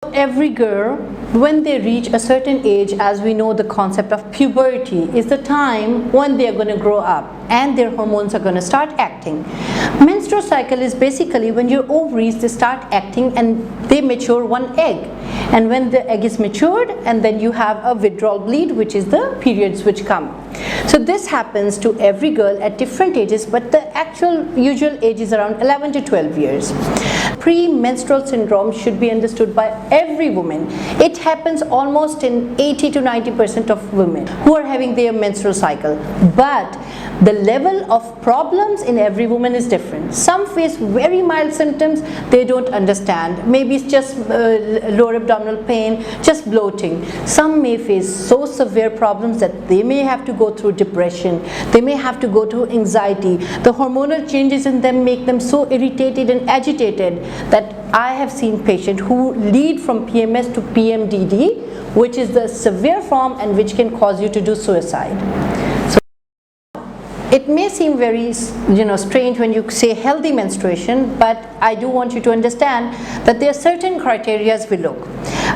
Every girl, when they reach a certain age, as we know, the concept of puberty is the time when they are going to grow up and their hormones are going to start acting. Menstrual cycle is basically when your ovaries, they start acting and they mature one egg. And when the egg is matured, and then you have a withdrawal bleed, which is the periods which come. So this happens to every girl at different ages, but the actual usual age is around 11 to 12 years. Premenstrual syndrome should be understood by every woman. It happens almost in 80 to 90% of women who are having their menstrual cycle. But the level of problems in every woman is different. Some face very mild symptoms, they don't understand. Maybe it's just lower abdominal pain, just bloating. Some may face so severe problems that they may have to go through depression, they may have to go through anxiety. The hormonal changes in them make them so irritated and agitated that I have seen patients who lead from PMS to PMDD, which is the severe form and which can cause you to do suicide. It may seem very strange when you say healthy menstruation, but I do want you to understand that there are certain criteria we look.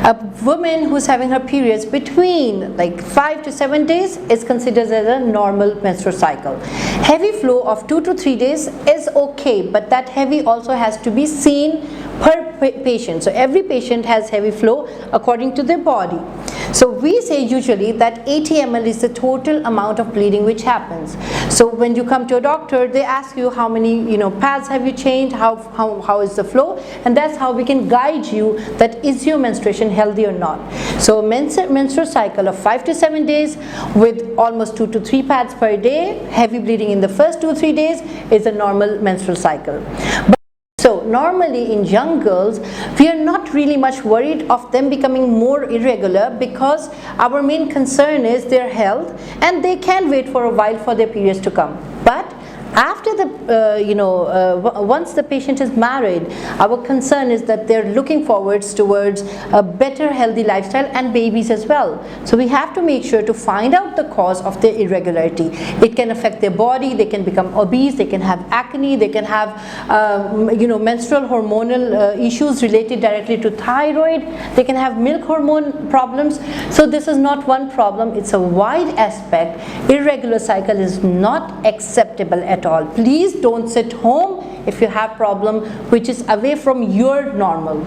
A woman who's having her periods between like 5 to 7 days is considered as a normal menstrual cycle. Heavy flow of 2 to 3 days is okay, but that heavy also has to be seen per patient. So every patient has heavy flow according to their body. So we say usually that 80 ml is the total amount of bleeding which happens. So when you come to a doctor, they ask you how many pads have you changed, how is the flow, and that's how we can guide you that is your menstruation healthy or not. So menstrual cycle of 5 to 7 days with almost 2 to 3 pads per day, heavy bleeding in the first 2 or 3 days is a normal menstrual cycle. So normally in young girls, we are not really much worried of them becoming more irregular because our main concern is their health and they can wait for a while for their periods to come. But after once the patient is married, our concern is that they're looking forwards towards a better healthy lifestyle and babies as well. So we have to make sure to find out the cause of their irregularity. It can affect their body, they can become obese, they can have acne, they can have menstrual hormonal issues related directly to thyroid, they can have milk hormone problems. So this is not one problem, it's a wide aspect. Irregular cycle is not acceptable at all. Please don't sit home if you have problem which is away from your normal.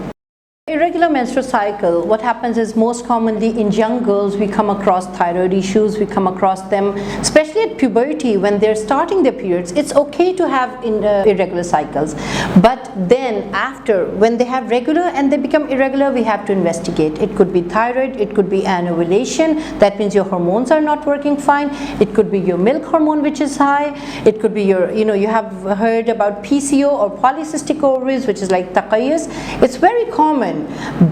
Irregular menstrual cycle, what happens is most commonly in young girls we come across thyroid issues, we come across them especially at puberty when they're starting their periods. It's okay to have irregular cycles, but then after when they have regular and they become irregular, we have to investigate. It could be thyroid, it could be anovulation, that means your hormones are not working fine, it could be your milk hormone which is high, it could be your you have heard about PCO or polycystic ovaries, which is like taqayyus. It's very common.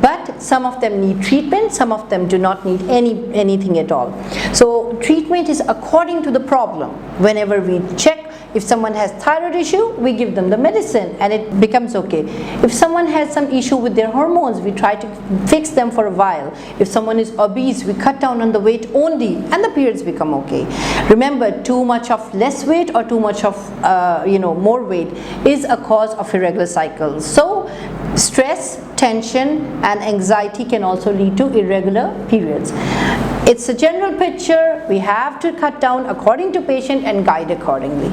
But some of them need treatment, some of them do not need anything at all. So treatment is according to the problem. Whenever we check if someone has thyroid issue, we give them the medicine and it becomes okay. If someone has some issue with their hormones, we try to fix them for a while. If someone is obese, we cut down on the weight only and the periods become okay. Remember, too much of less weight or too much of more weight is a cause of irregular cycles. So stress, tension and anxiety can also lead to irregular periods. It's a general picture. We have to cut down according to patient and guide accordingly.